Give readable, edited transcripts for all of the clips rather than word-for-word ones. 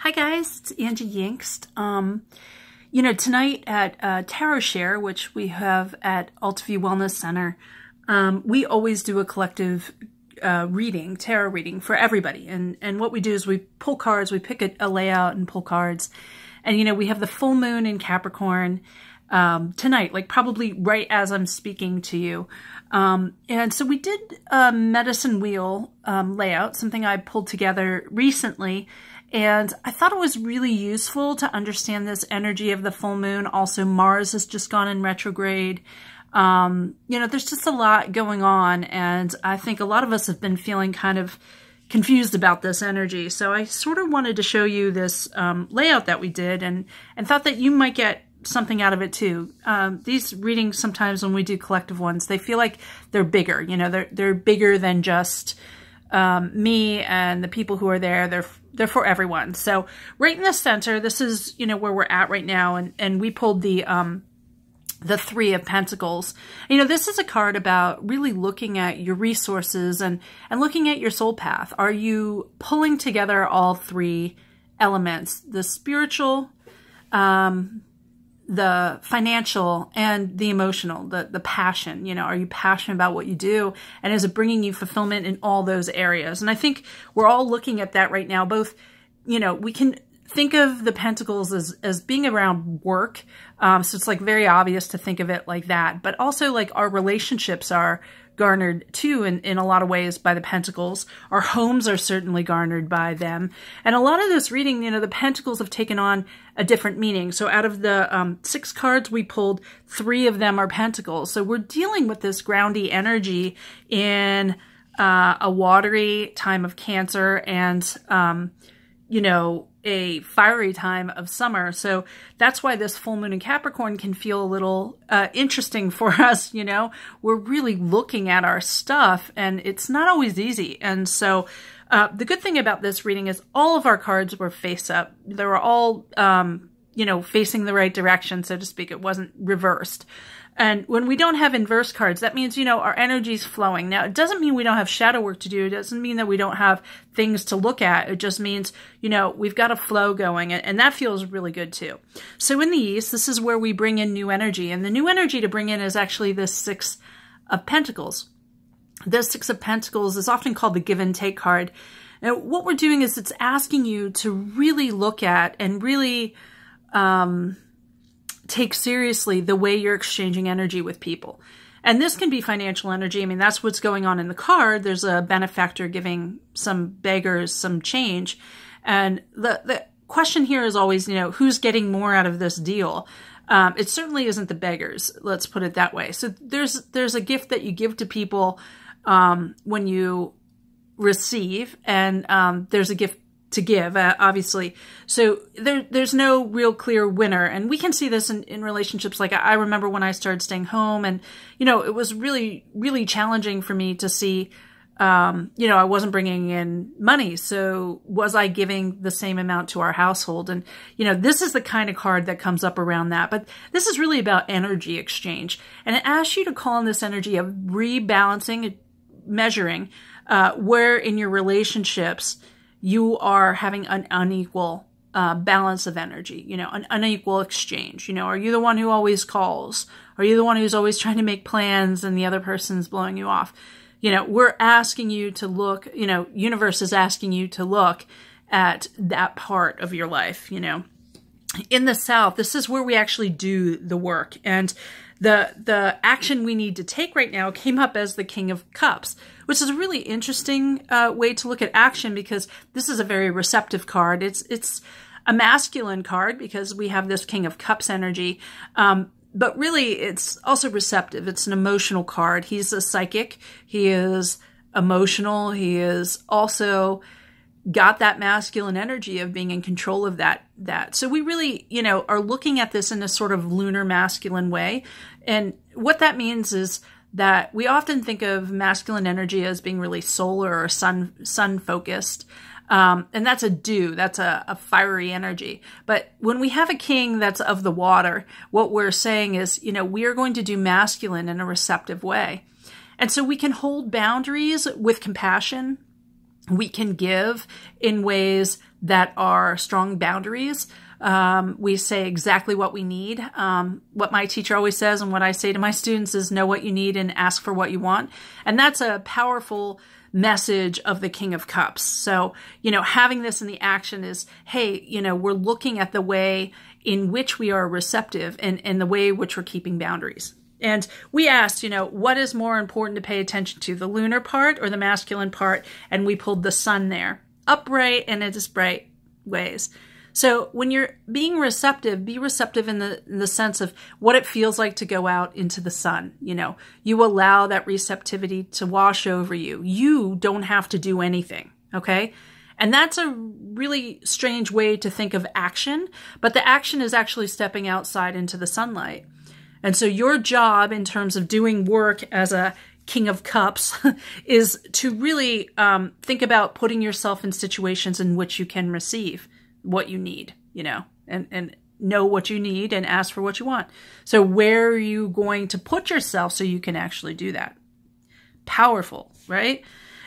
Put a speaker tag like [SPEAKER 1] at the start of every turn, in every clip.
[SPEAKER 1] Hi guys, it's Angie Yingst. Tonight at Tarot Share, which we have at Alta View Wellness Center, we always do a collective tarot reading for everybody. And what we do is we pull cards, we pick a layout and pull cards. And, we have the full moon in Capricorn tonight, like probably right as I'm speaking to you. And so we did a medicine wheel layout, something I pulled together recently. And I thought it was really useful to understand this energy of the full moon. Also, Mars has just gone in retrograde. There's just a lot going on. And I think a lot of us have been feeling kind of confused about this energy. So I sort of wanted to show you this layout that we did and thought that you might get something out of it too. These readings, sometimes when we do collective ones, they feel like they're bigger. They're bigger than just me and the people who are there. They're for everyone. So right in the center, this is, where we're at right now. And we pulled the Three of Pentacles. This is a card about really looking at your resources and looking at your soul path. Are you pulling together all three elements, the spiritual, the financial, and the emotional, the passion? Are you passionate about what you do? And is it bringing you fulfillment in all those areas? And I think we're all looking at that right now. Both, we can think of the pentacles as being around work. So it's like very obvious to think of it like that. But also like our relationships are garnered too in a lot of ways by the pentacles. Our homes are certainly garnered by them. And a lot of this reading, the pentacles have taken on a different meaning. So out of the 6 cards we pulled, 3 of them are pentacles. So we're dealing with this groundy energy in a watery time of Cancer and, a fiery time of summer. So that's why this full moon in Capricorn can feel a little interesting for us. We're really looking at our stuff and it's not always easy. And so the good thing about this reading is all of our cards were face up. They were all, facing the right direction, so to speak. It wasn't reversed. And when we don't have inverse cards, that means, our energy's flowing. Now, it doesn't mean we don't have shadow work to do. It doesn't mean that we don't have things to look at. It just means, we've got a flow going, and that feels really good too. So in the East, this is where we bring in new energy. And the new energy to bring in is actually this 6 of Pentacles. This 6 of Pentacles is often called the give and take card. And what we're doing is it's asking you to really look at and really take seriously the way you're exchanging energy with people. And this can be financial energy. I mean, that's what's going on in the card. There's a benefactor giving some beggars some change. And the question here is always, who's getting more out of this deal? It certainly isn't the beggars. Let's put it that way. So there's a gift that you give to people when you receive, and there's a gift to give, obviously. So there's no real clear winner. And we can see this in relationships. Like I remember when I started staying home and, it was really, really challenging for me to see, I wasn't bringing in money. So was I giving the same amount to our household? And, this is the kind of card that comes up around that. But this is really about energy exchange. And it asks you to call on this energy of rebalancing, measuring, where in your relationships you are having an unequal balance of energy, an unequal exchange. Are you the one who always calls? Are you the one who's always trying to make plans and the other person's blowing you off? We're asking you to look, universe is asking you to look at that part of your life, In the South, this is where we actually do the work. And the action we need to take right now came up as the King of Cups, which is a really interesting way to look at action because this is a very receptive card. It's a masculine card because we have this King of Cups energy, but really it's also receptive. It's an emotional card. He's a psychic. He is emotional. He is also got that masculine energy of being in control of that. So we really, are looking at this in a sort of lunar masculine way. And what that means is that we often think of masculine energy as being really solar or sun focused. And that's that's a fiery energy. But when we have a king that's of the water, what we're saying is, we are going to do masculine in a receptive way. And so we can hold boundaries with compassion. We can give in ways that are strong boundaries. We say exactly what we need. What my teacher always says and what I say to my students is know what you need and ask for what you want. And that's a powerful message of the King of Cups. So, having this in the action is, hey, we're looking at the way in which we are receptive and the way in which we're keeping boundaries. And we asked, what is more important to pay attention to, the lunar part or the masculine part? And we pulled the sun there, upright and in its bright ways. So when you're being receptive, be receptive in the sense of what it feels like to go out into the sun. You allow that receptivity to wash over you. You don't have to do anything, okay? And that's a really strange way to think of action, but the action is actually stepping outside into the sunlight. And so your job in terms of doing work as a King of Cups is to really think about putting yourself in situations in which you can receive what you need, and know what you need and ask for what you want. So where are you going to put yourself so you can actually do that? Powerful, right?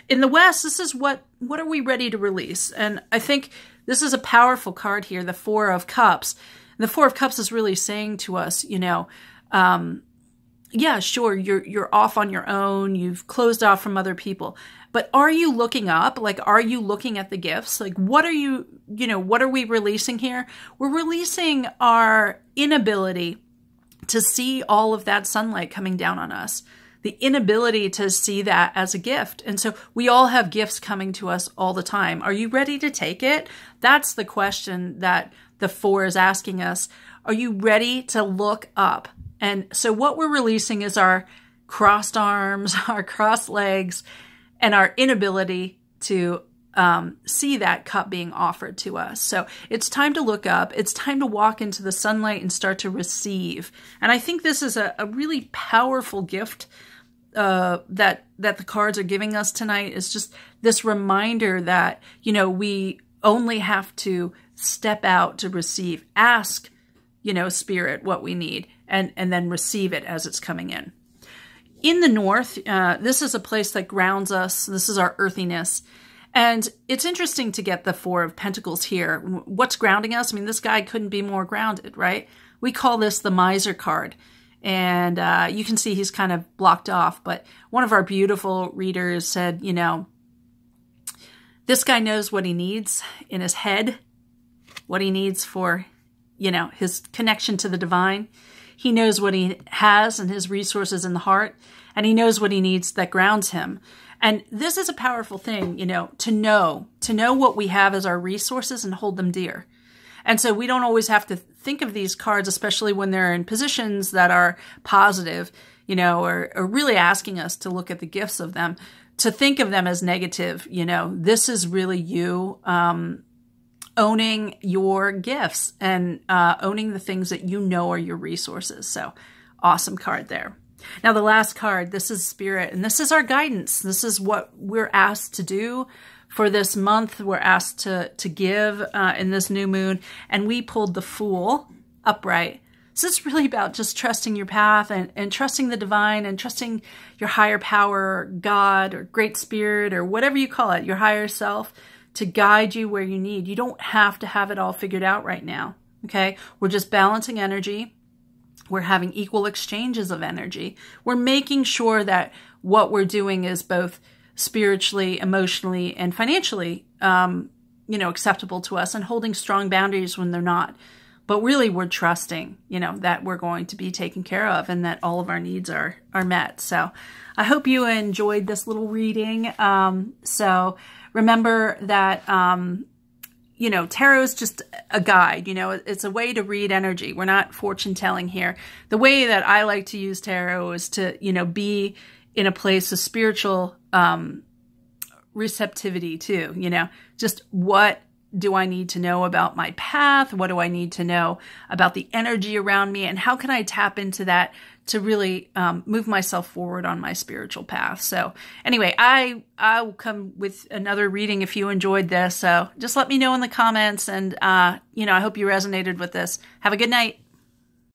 [SPEAKER 1] In the West, this is what are we ready to release? And I think this is a powerful card here, the Four of Cups. And the Four of Cups is really saying to us, yeah, sure, you're off on your own. You've closed off from other people. But are you looking up? Like, are you looking at the gifts? Like, what are we releasing here? We're releasing our inability to see all of that sunlight coming down on us, the inability to see that as a gift. And so we all have gifts coming to us all the time. Are you ready to take it? That's the question that the Four is asking us. Are you ready to look up? And so what we're releasing is our crossed arms, our crossed legs, and our inability to see that cup being offered to us. So it's time to look up. It's time to walk into the sunlight and start to receive. And I think this is a really powerful gift that the cards are giving us tonight. Is just this reminder that, we only have to step out to receive. Ask, Spirit, what we need, and then receive it as it's coming in. In the North, this is a place that grounds us. This is our earthiness. And it's interesting to get the Four of Pentacles here. What's grounding us? I mean, this guy couldn't be more grounded, right? We call this the Miser card. And you can see he's kind of blocked off. But one of our beautiful readers said, this guy knows what he needs in his head, what he needs for, his connection to the divine. He knows what he has and his resources in the heart, and he knows what he needs that grounds him. And this is a powerful thing, to know what we have as our resources and hold them dear. And so we don't always have to think of these cards, especially when they're in positions that are positive, or really asking us to look at the gifts of them, to think of them as negative. This is really you owning your gifts and owning the things that are your resources. So awesome card there. Now the last card, this is Spirit, and this is our guidance. This is what we're asked to do for this month. We're asked to give in this new moon, and we pulled the Fool upright. So it's really about just trusting your path and trusting the divine and trusting your higher power, or God, or Great Spirit, or whatever you call it, your higher self, to guide you where you need. You don't have to have it all figured out right now, okay? We're just balancing energy. We're having equal exchanges of energy. We're making sure that what we're doing is both spiritually, emotionally, and financially, acceptable to us, and holding strong boundaries when they're not. But really, we're trusting, that we're going to be taken care of and that all of our needs are met. So I hope you enjoyed this little reading. So remember that, tarot is just a guide. It's a way to read energy. We're not fortune telling here. The way that I like to use tarot is to, be in a place of spiritual receptivity too. Just what do I need to know about my path? What do I need to know about the energy around me? And how can I tap into that to really move myself forward on my spiritual path? So anyway, I'll come with another reading if you enjoyed this. So just let me know in the comments. And, I hope you resonated with this. Have a good night.